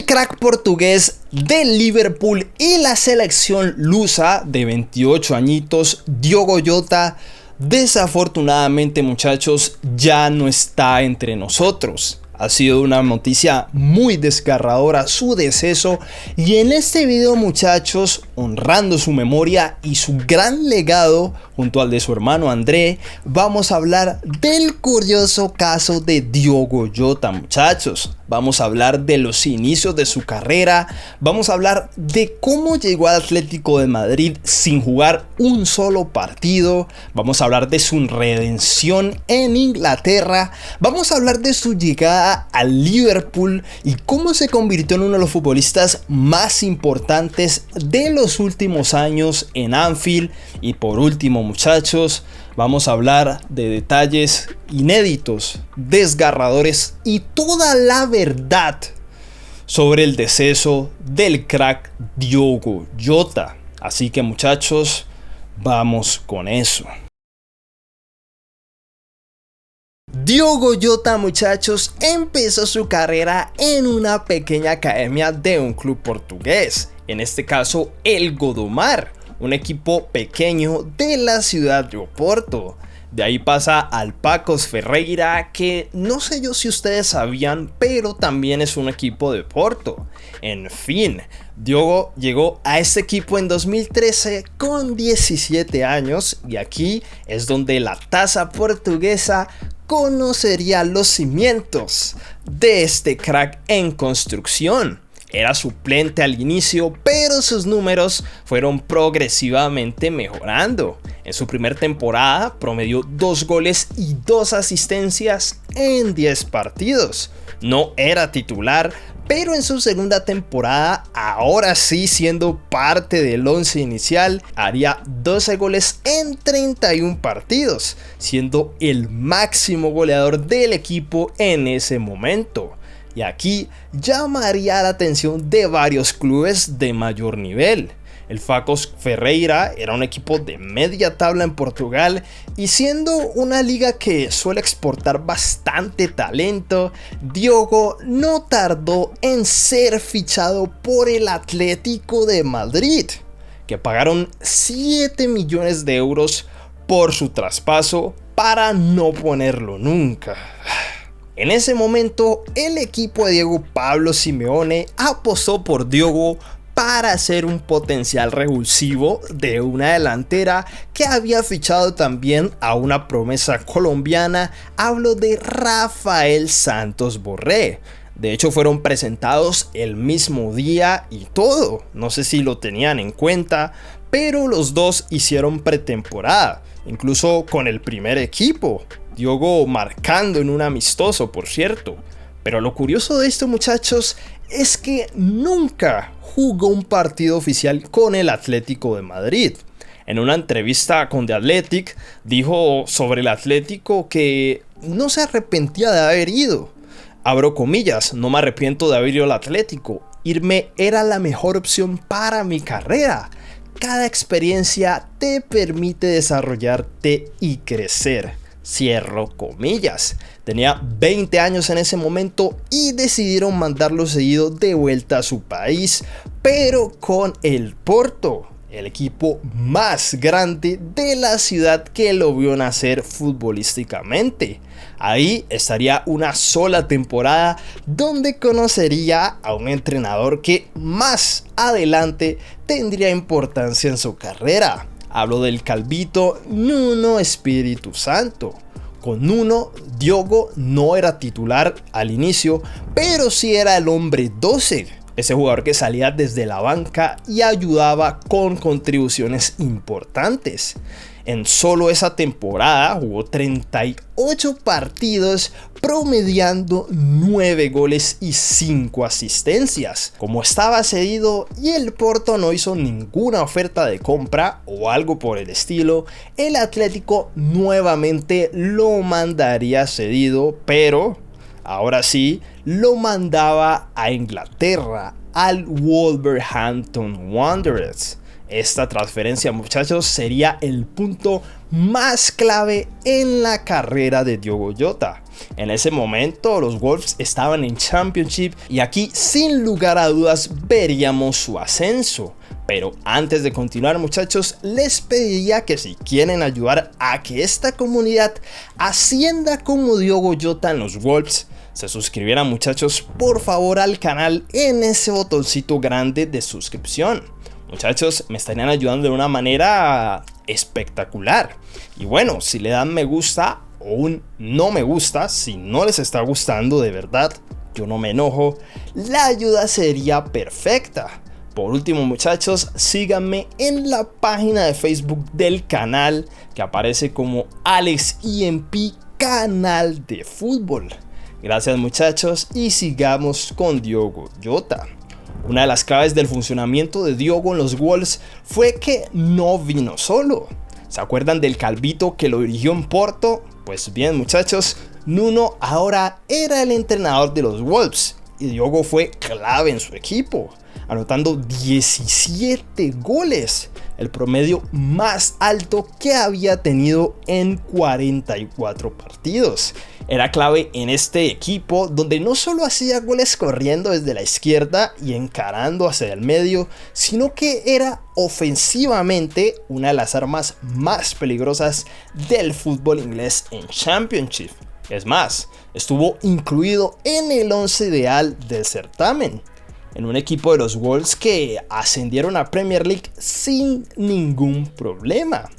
crack portugués del Liverpool y la selección lusa de 28 añitos, Diogo Jota, desafortunadamente, muchachos, ya no está entre nosotros. Ha sido una noticia muy desgarradora su deceso, y en este video, muchachos, honrando su memoria y su gran legado junto al de su hermano André, vamos a hablar del curioso caso de Diogo Jota, muchachos. Vamos a hablar de los inicios de su carrera, vamos a hablar de cómo llegó al Atlético de Madrid sin jugar un solo partido, vamos a hablar de su redención en Inglaterra, vamos a hablar de su llegada al Liverpool y cómo se convirtió en uno de los futbolistas más importantes de los últimos años en Anfield. Y por último, muchachos, vamos a hablar de detalles inéditos, desgarradores y toda la verdad sobre el deceso del crack Diogo Jota. Así que, muchachos, vamos con eso. Diogo Jota, muchachos, empezó su carrera en una pequeña academia de un club portugués, en este caso el Gondomar, un equipo pequeño de la ciudad de Oporto. De ahí pasa al Paços Ferreira, que no sé yo si ustedes sabían, pero también es un equipo de Porto. En fin, Diogo llegó a este equipo en 2013 con 17 años, y aquí es donde la taza portuguesa conocería los cimientos de este crack en construcción. Era suplente al inicio, pero sus números fueron progresivamente mejorando. En su primera temporada promedió 2 goles y 2 asistencias en 10 partidos. No era titular, pero en su segunda temporada, ahora sí siendo parte del once inicial, haría 12 goles en 31 partidos, siendo el máximo goleador del equipo en ese momento. Y aquí llamaría la atención de varios clubes de mayor nivel. El Paços Ferreira era un equipo de media tabla en Portugal, y siendo una liga que suele exportar bastante talento, Diogo no tardó en ser fichado por el Atlético de Madrid, que pagaron 7 millones de euros por su traspaso para no ponerlo nunca. En ese momento, el equipo de Diego Pablo Simeone apostó por Diogo para ser un potencial revulsivo de una delantera que había fichado también a una promesa colombiana. Hablo de Rafael Santos Borré. De hecho, fueron presentados el mismo día y todo. No sé si lo tenían en cuenta, pero los dos hicieron pretemporada, incluso con el primer equipo. Diogo marcando en un amistoso, por cierto. Pero lo curioso de esto, muchachos, es que nunca jugó un partido oficial con el Atlético de Madrid. En una entrevista con The Athletic, dijo sobre el Atlético que no se arrepentía de haber ido. Abro comillas, no me arrepiento de haber ido al Atlético. Irme era la mejor opción para mi carrera. Cada experiencia te permite desarrollarte y crecer. Cierro comillas. Tenía 20 años en ese momento y decidieron mandarlo seguido de vuelta a su país, pero con el Porto, el equipo más grande de la ciudad que lo vio nacer futbolísticamente. Ahí estaría una sola temporada, donde conocería a un entrenador que más adelante tendría importancia en su carrera. Hablo del calvito Nuno Espíritu Santo. Con Nuno, Diogo no era titular al inicio, pero sí era el hombre 12. Ese jugador que salía desde la banca y ayudaba con contribuciones importantes. En solo esa temporada jugó 38 partidos, promediando 9 goles y 5 asistencias. Como estaba cedido y el Porto no hizo ninguna oferta de compra o algo por el estilo, el Atlético nuevamente lo mandaría cedido, pero ahora sí lo mandaba a Inglaterra, al Wolverhampton Wanderers. Esta transferencia, muchachos, sería el punto más clave en la carrera de Diogo Jota. En ese momento los Wolves estaban en Championship y aquí sin lugar a dudas veríamos su ascenso. Pero antes de continuar, muchachos, les pediría que si quieren ayudar a que esta comunidad ascienda como Diogo Jota en los Wolves, se suscribieran, muchachos, por favor al canal en ese botoncito grande de suscripción. Muchachos, me estarían ayudando de una manera espectacular. Y bueno, si le dan me gusta o un no me gusta, si no les está gustando, de verdad, yo no me enojo, la ayuda sería perfecta. Por último, muchachos, síganme en la página de Facebook del canal que aparece como AlexEMP Canal de Fútbol. Gracias, muchachos, y sigamos con Diogo Jota. Una de las claves del funcionamiento de Diogo en los Wolves fue que no vino solo. ¿Se acuerdan del calvito que lo dirigió en Porto? Pues bien, muchachos, Nuno ahora era el entrenador de los Wolves y Diogo fue clave en su equipo, anotando 17 goles, el promedio más alto que había tenido en 44 partidos. Era clave en este equipo donde no solo hacía goles corriendo desde la izquierda y encarando hacia el medio, sino que era ofensivamente una de las armas más peligrosas del fútbol inglés en Championship. Es más, estuvo incluido en el 11 ideal del certamen, en un equipo de los Wolves que ascendieron a Premier League sin ningún problema.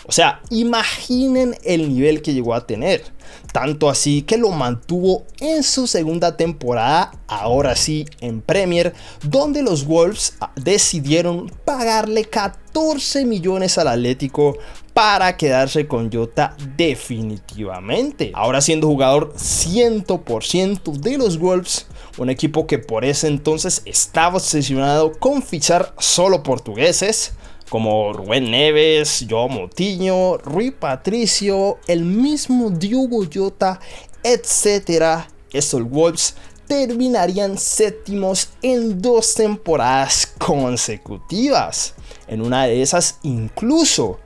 O sea, imaginen el nivel que llegó a tener, tanto así que lo mantuvo en su segunda temporada, ahora sí en Premier, donde los Wolves decidieron pagarle 14 millones al Atlético para quedarse con Jota definitivamente. Ahora siendo jugador 100% de los Wolves, un equipo que por ese entonces estaba obsesionado con fichar solo portugueses, como Rubén Neves, João Moutinho, Rui Patricio, el mismo Diogo Jota, etc. Estos Wolves terminarían séptimos en 2 temporadas consecutivas. En una de esas incluso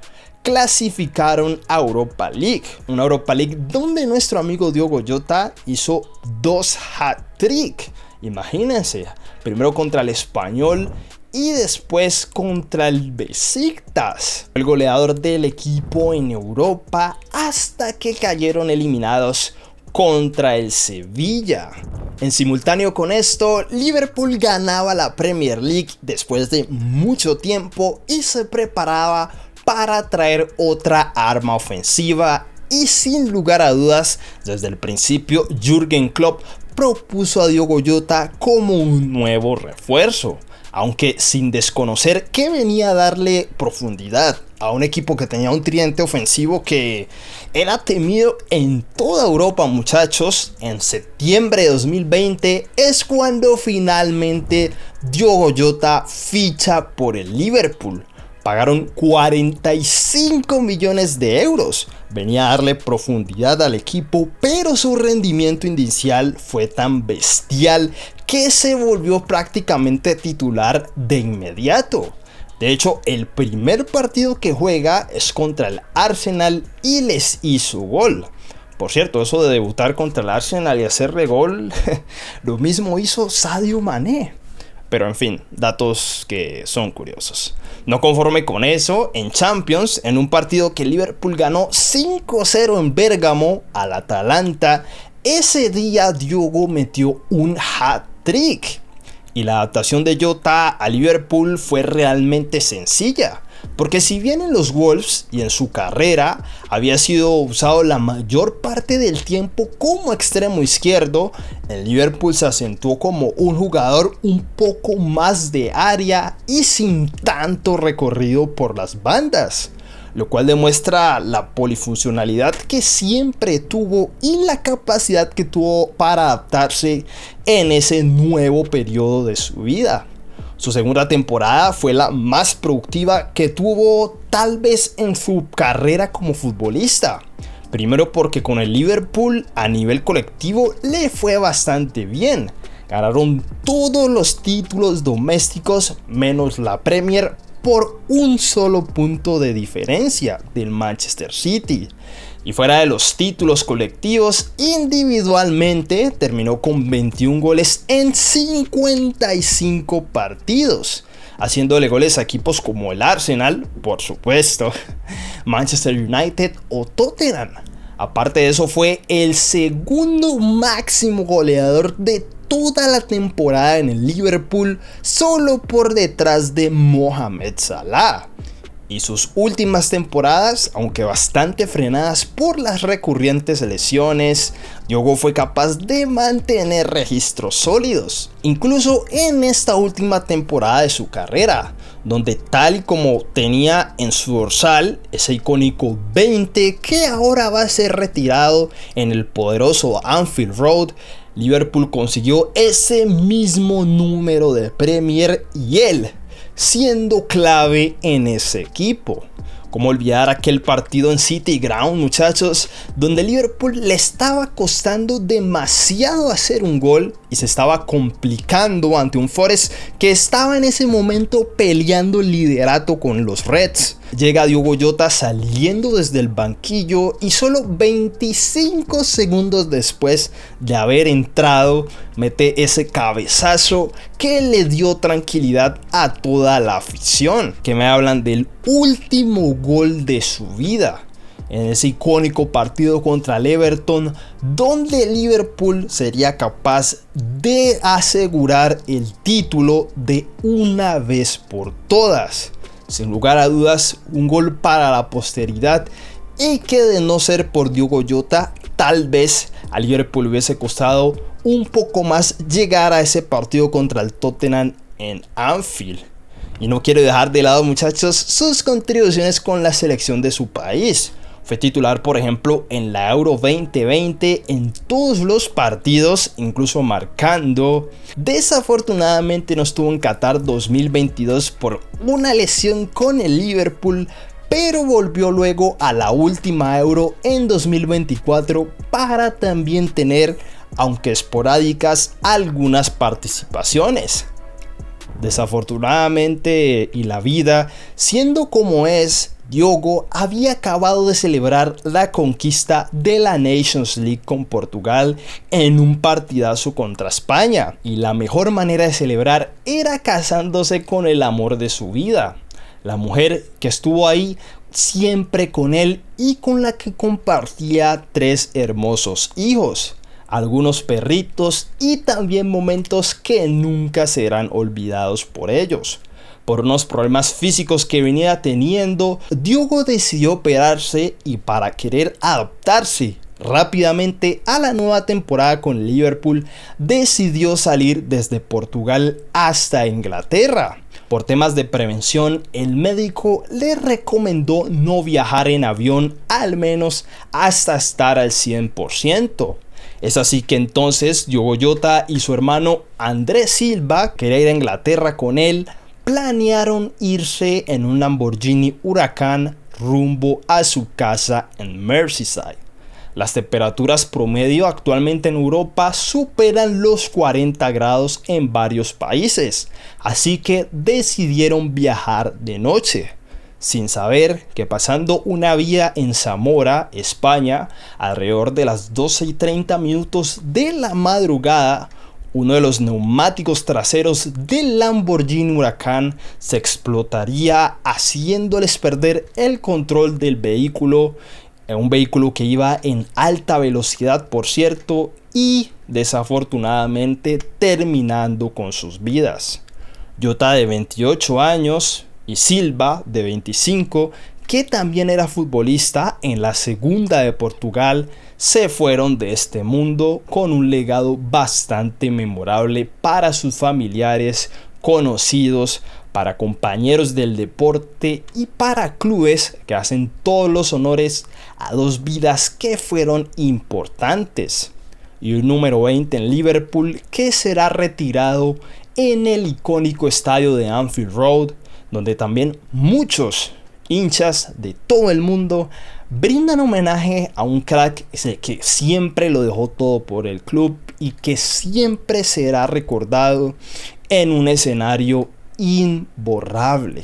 clasificaron a Europa League, una Europa League donde nuestro amigo Diogo Jota hizo 2 hat-trick. Imagínense, primero contra el Español y después contra el Besiktas, el goleador del equipo en Europa, hasta que cayeron eliminados contra el Sevilla. En simultáneo con esto, Liverpool ganaba la Premier League después de mucho tiempo y se preparaba para traer otra arma ofensiva, y sin lugar a dudas, desde el principio Jürgen Klopp propuso a Diogo Jota como un nuevo refuerzo, aunque sin desconocer que venía a darle profundidad a un equipo que tenía un tridente ofensivo que era temido en toda Europa, muchachos. En septiembre de 2020 es cuando finalmente Diogo Jota ficha por el Liverpool. Pagaron 45 millones de euros. Venía a darle profundidad al equipo, pero su rendimiento inicial fue tan bestial que se volvió prácticamente titular de inmediato. De hecho, el primer partido que juega es contra el Arsenal y les hizo gol. Por cierto, eso de debutar contra el Arsenal y hacerle gol, lo mismo hizo Sadio Mané. Pero en fin, datos que son curiosos. No conforme con eso, en Champions, en un partido que Liverpool ganó 5-0 en Bérgamo al Atalanta, ese día Diogo metió un hat-trick. Y la adaptación de Jota a Liverpool fue realmente sencilla, porque si bien en los Wolves y en su carrera había sido usado la mayor parte del tiempo como extremo izquierdo, en Liverpool se acentuó como un jugador un poco más de área y sin tanto recorrido por las bandas, lo cual demuestra la polifuncionalidad que siempre tuvo y la capacidad que tuvo para adaptarse en ese nuevo periodo de su vida. Su segunda temporada fue la más productiva que tuvo tal vez en su carrera como futbolista. Primero porque con el Liverpool a nivel colectivo le fue bastante bien. Ganaron todos los títulos domésticos menos la Premier por un solo punto de diferencia del Manchester City. Y fuera de los títulos colectivos, individualmente terminó con 21 goles en 55 partidos, haciéndole goles a equipos como el Arsenal, por supuesto, Manchester United o Tottenham. Aparte de eso, fue el segundo máximo goleador de toda la temporada en el Liverpool, solo por detrás de Mohamed Salah. Y sus últimas temporadas, aunque bastante frenadas por las recurrentes lesiones, Diogo fue capaz de mantener registros sólidos, incluso en esta última temporada de su carrera, donde tal y como tenía en su dorsal ese icónico 20 que ahora va a ser retirado en el poderoso Anfield Road, Liverpool consiguió ese mismo número de Premier y él siendo clave en ese equipo. ¿Cómo olvidar aquel partido en City Ground, muchachos? Donde Liverpool le estaba costando demasiado hacer un gol y se estaba complicando ante un Forest que estaba en ese momento peleando el liderato con los Reds. Llega Diogo Jota saliendo desde el banquillo y solo 25 segundos después de haber entrado, mete ese cabezazo que le dio tranquilidad a toda la afición. Que me hablan del último gol de su vida en ese icónico partido contra el Everton, donde Liverpool sería capaz de asegurar el título de una vez por todas. Sin lugar a dudas, un gol para la posteridad y que de no ser por Diogo Jota, tal vez a Liverpool hubiese costado un poco más llegar a ese partido contra el Tottenham en Anfield. Y no quiero dejar de lado, muchachos, sus contribuciones con la selección de su país. Fue titular, por ejemplo, en la Euro 2020 en todos los partidos, incluso marcando. Desafortunadamente no estuvo en Qatar 2022 por una lesión con el Liverpool, pero volvió luego a la última Euro en 2024 para también tener, aunque esporádicas, algunas participaciones. Desafortunadamente, y la vida, siendo como es, Diogo había acabado de celebrar la conquista de la Nations League con Portugal en un partidazo contra España, y la mejor manera de celebrar era casándose con el amor de su vida, la mujer que estuvo ahí siempre con él y con la que compartía 3 hermosos hijos, algunos perritos y también momentos que nunca serán olvidados por ellos. Por unos problemas físicos que venía teniendo, Diogo decidió operarse y para querer adaptarse rápidamente a la nueva temporada con Liverpool, decidió salir desde Portugal hasta Inglaterra. Por temas de prevención, el médico le recomendó no viajar en avión al menos hasta estar al 100%. Es así que entonces Diogo Jota y su hermano Andrés Silva, que quería ir a Inglaterra con él, planearon irse en un Lamborghini Huracán rumbo a su casa en Merseyside. Las temperaturas promedio actualmente en Europa superan los 40 grados en varios países, así que decidieron viajar de noche, sin saber que pasando una vía en Zamora, España, alrededor de las 12:30 de la madrugada, uno de los neumáticos traseros del Lamborghini Huracán se explotaría, haciéndoles perder el control del vehículo, un vehículo que iba en alta velocidad, por cierto, y desafortunadamente terminando con sus vidas. Jota, de 28 años, y Silva, de 25, que también era futbolista en la segunda de Portugal, se fueron de este mundo con un legado bastante memorable para sus familiares, conocidos, para compañeros del deporte y para clubes que hacen todos los honores a 2 vidas que fueron importantes. Y un número 20 en Liverpool que será retirado en el icónico estadio de Anfield Road, donde también muchos hinchas de todo el mundo brindan homenaje a un crack que siempre lo dejó todo por el club y que siempre será recordado en un escenario imborrable.